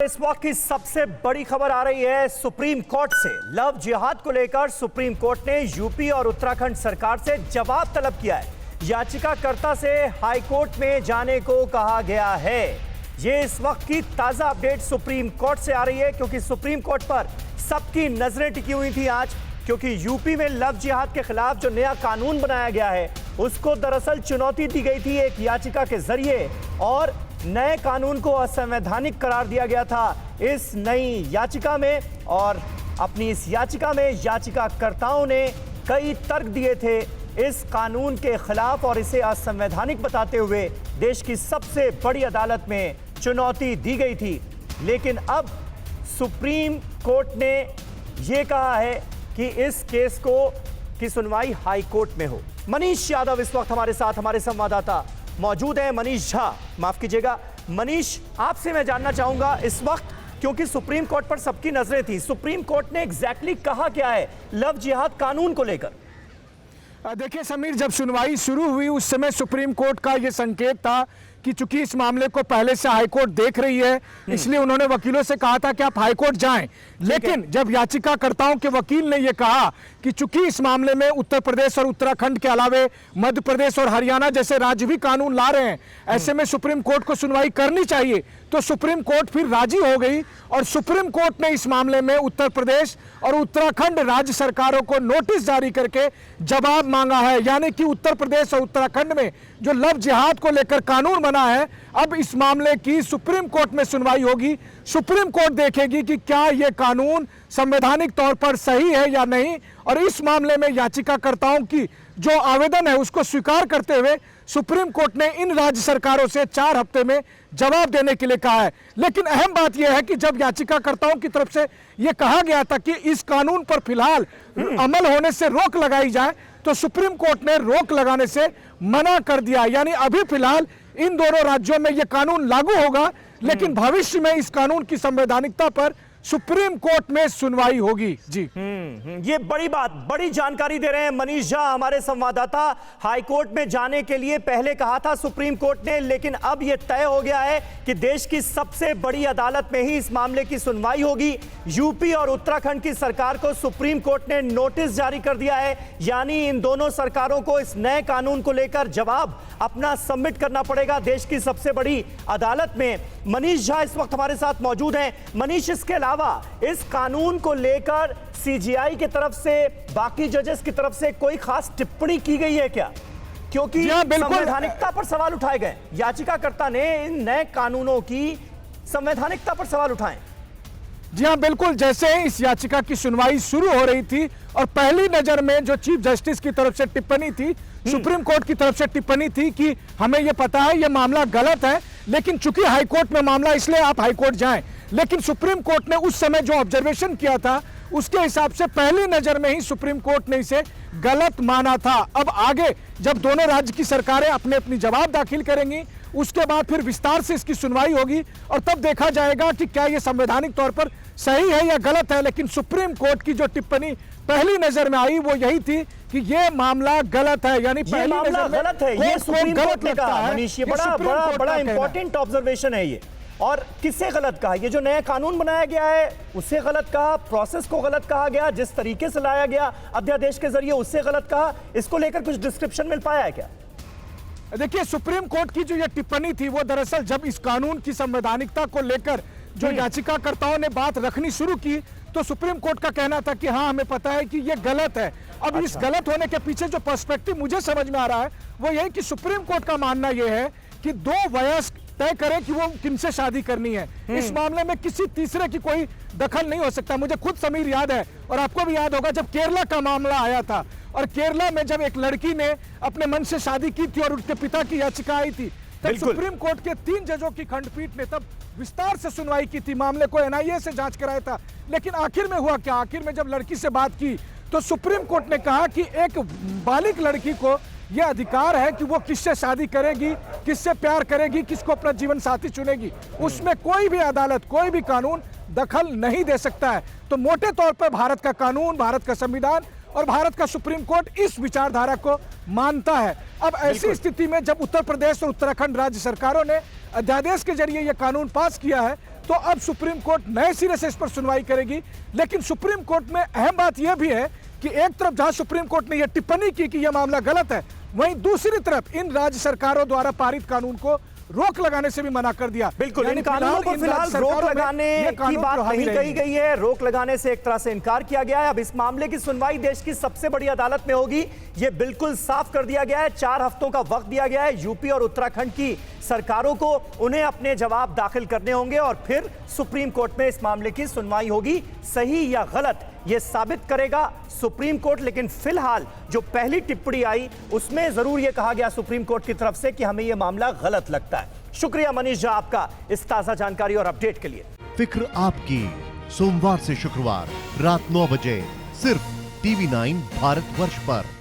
इस वक्त की सबसे बड़ी खबर आ रही है सुप्रीम कोर्ट से। लव जिहाद को लेकर सुप्रीम कोर्ट ने यूपी और उत्तराखंड सरकार से जवाब तलब किया है। याचिकाकर्ता से हाई कोर्ट में जाने को कहा गया है। ये इस वक्त की ताजा अपडेट सुप्रीम कोर्ट से आ रही है, क्योंकि सुप्रीम कोर्ट पर सबकी नजरें टिकी हुई थी आज, क्योंकि यूपी में लव जिहाद के खिलाफ जो नया कानून बनाया गया है उसको दरअसल चुनौती दी गई थी एक याचिका के जरिए, और नए कानून को असंवैधानिक करार दिया गया था इस नई याचिका में। और अपनी इस याचिका में याचिकाकर्ताओं ने कई तर्क दिए थे इस कानून के खिलाफ, और इसे असंवैधानिक बताते हुए देश की सबसे बड़ी अदालत में चुनौती दी गई थी। लेकिन अब सुप्रीम कोर्ट ने यह कहा है कि इस केस की सुनवाई हाई कोर्ट में हो। मनीष यादव इस वक्त हमारे साथ, हमारे संवाददाता मौजूद है, मनीष झा, माफ कीजिएगा। मनीष, आपसे मैं जानना चाहूंगा इस वक्त, क्योंकि सुप्रीम कोर्ट पर सबकी नजरें थी, सुप्रीम कोर्ट ने एग्जैक्टली कहा क्या है लव जिहाद कानून को लेकर? देखिए समीर, जब सुनवाई शुरू हुई उस समय सुप्रीम कोर्ट का यह संकेत था कि चूंकि इस मामले को पहले से हाईकोर्ट देख रही है, इसलिए उन्होंने वकीलों से कहा था कि आप हाईकोर्ट जाएं। लेकिन जब याचिकाकर्ताओं के वकील ने यह कहा कि चूंकि इस मामले में उत्तर प्रदेश और उत्तराखंड के अलावे मध्य प्रदेश और हरियाणा जैसे राज्य भी कानून ला रहे हैं, ऐसे में सुप्रीम कोर्ट को सुनवाई करनी चाहिए, तो सुप्रीम कोर्ट फिर राजी हो गई और सुप्रीम कोर्ट ने इस मामले में उत्तर प्रदेश और उत्तराखंड राज्य सरकारों को नोटिस जारी करके जवाब मांगा है। यानी कि उत्तर प्रदेश और उत्तराखंड में जो लव जिहाद को लेकर कानून बना है, अब इस मामले की सुप्रीम कोर्ट में सुनवाई होगी। सुप्रीम कोर्ट देखेगी कि क्या यह कानून संवैधानिक तौर पर सही है या नहीं, और इस मामले में याचिकाकर्ताओं की जो आवेदन है उसको स्वीकार करते हुए सुप्रीम कोर्ट ने इन राज्य सरकारों से 4 हफ्ते में जवाब देने के लिए कहा है। लेकिन अहम बात यह है कि जब याचिकाकर्ताओं की तरफ से यह कहा गया था कि इस कानून पर फिलहाल अमल होने से रोक लगाई जाए, तो सुप्रीम कोर्ट ने रोक लगाने से मना कर दिया। यानी अभी फिलहाल इन दोनों राज्यों में यह कानून लागू होगा, लेकिन भविष्य में इस कानून की संवैधानिकता पर सुप्रीम कोर्ट में सुनवाई होगी। जी ये बड़ी बात, बड़ी जानकारी दे रहे हैं मनीष झा हमारे संवाददाता। हाई कोर्ट में जाने के लिए पहले कहा था सुप्रीम कोर्ट ने, लेकिन अब यह तय हो गया है कि देश की सबसे बड़ी अदालत में ही इस मामले की सुनवाई होगी। यूपी और उत्तराखंड की सरकार को सुप्रीम कोर्ट ने नोटिस जारी कर दिया है, यानी इन दोनों सरकारों को इस नए कानून को लेकर जवाब अपना सबमिट करना पड़ेगा देश की सबसे बड़ी अदालत में। मनीष झा इस वक्त हमारे साथ मौजूद हैं। मनीष, इसके अलावा इस कानून को लेकर सीजीआई की तरफ से, बाकी जजेस की तरफ से कोई खास टिप्पणी की गई है क्या? क्योंकि संवैधानिकता पर सवाल उठाए गए, याचिकाकर्ता ने इन नए कानूनों की संवैधानिकता पर सवाल उठाए। जी हाँ, बिल्कुल। जैसे इस याचिका की सुनवाई शुरू हो रही थी और पहली नजर में जो चीफ जस्टिस की तरफ से टिप्पणी थी, सुप्रीम कोर्ट की तरफ से टिप्पणी थी कि हमें यह पता है यह मामला गलत है, लेकिन चूंकि हाईकोर्ट में मामला, इसलिए आप हाईकोर्ट जाएं। लेकिन सुप्रीम कोर्ट ने उस समय जो ऑब्जर्वेशन किया था उसके हिसाब से पहली नजर में ही सुप्रीम कोर्ट ने इसे गलत माना था। अब आगे जब दोनों राज्य की सरकारें अपने अपनी जवाब दाखिल करेंगी, उसके बाद फिर विस्तार से इसकी सुनवाई होगी और तब देखा जाएगा कि क्या यह संवैधानिक तौर पर सही है या गलत है। लेकिन सुप्रीम कोर्ट की जो टिप्पणी पहली नजर में आई वो यही थी कि यह मामला गलत है, यानी पहली नजर में गलत है, ये सुप्रीम कोर्ट ने कहा। मनीष, ये बड़ा इंपॉर्टेंट ऑब्जर्वेशन है ये। और किससे गलत कहा? ये जो नया कानून बनाया गया है उससे गलत कहा, प्रोसेस को गलत कहा गया, जिस तरीके से लाया गया अध्यादेश के जरिए उससे गलत कहा। इसको लेकर कुछ डिस्क्रिप्शन मिल पाया है क्या? देखिए, सुप्रीम कोर्ट की जो ये टिप्पणी थी वो दरअसल जब इस कानून की संवैधानिकता को लेकर जो याचिकाकर्ताओं ने बात रखनी शुरू की, तो सुप्रीम कोर्ट का कहना था कि हाँ, हमें पता है कि ये गलत है। अब इस गलत होने के पीछे जो पर्सपेक्टिव मुझे समझ में आ रहा है वो यही कि सुप्रीम कोर्ट का मानना यह है कि 2 वयस्क तय करें कि वो किनसे शादी करनी है। इस मामले में किसी तीसरे की कोई दखल नहीं हो सकता। मुझे खुद समीर याद है, और आपको भी याद होगा, जब केरला का मामला आया था और केरला में जब एक लड़की ने अपने मन से शादी की थी और उसके पिता की याचिका आई थी, तब सुप्रीम कोर्ट के 3 जजों की खंडपीठ ने तब विस्तार से सुनवाई की थी, मामले को एनआईए से जांच कराया था। लेकिन आखिर में हुआ क्या? आखिर में जब लड़की से बात की तो सुप्रीम कोर्ट ने कहा कि एक बालिग लड़की को यह अधिकार है कि वो किससे शादी करेगी, किससे प्यार करेगी, किसको अपना जीवन साथी चुनेगी, उसमें कोई भी अदालत, कोई भी कानून दखल नहीं दे सकता है। तो मोटे तौर पर भारत का कानून, भारत का संविधान और भारत का सुप्रीम कोर्ट इस विचारधारा को मानता है। अब ऐसी स्थिति में जब उत्तर प्रदेश और उत्तराखंड राज्य सरकारों ने अध्यादेश के जरिए यह कानून पास किया है, तो अब सुप्रीम कोर्ट नए सिरे से इस पर सुनवाई करेगी। लेकिन सुप्रीम कोर्ट में अहम बात यह भी है कि एक तरफ जहां सुप्रीम कोर्ट ने यह टिप्पणी की कि यह मामला गलत है, वहीं दूसरी तरफ इन राज्य सरकारों द्वारा पारित कानून को रोक लगाने से भी मना कर दिया। बिल्कुल, यानी इन कानूनों पर फिलहाल रोक लगाने की बात नहीं कही गई है, रोक लगाने से एक तरह से इनकार किया गया है। अब इस मामले की सुनवाई देश की सबसे बड़ी अदालत में होगी, यह बिल्कुल साफ कर दिया गया है। 4 हफ्तों का वक्त दिया गया है यूपी और उत्तराखंड की सरकारों को, उन्हें अपने जवाब दाखिल करने होंगे और फिर सुप्रीम कोर्ट में इस मामले की सुनवाई होगी। सही या गलत यह साबित करेगा सुप्रीम कोर्ट। लेकिन फिलहाल जो पहली टिप्पणी आई उसमें जरूर यह कहा गया सुप्रीम कोर्ट की तरफ से कि हमें यह मामला गलत लगता है। शुक्रिया मनीष झा आपका इस ताजा जानकारी और अपडेट के लिए। फिक्र आपकी, सोमवार से शुक्रवार रात 9 बजे सिर्फ TV9 भारतवर्ष पर।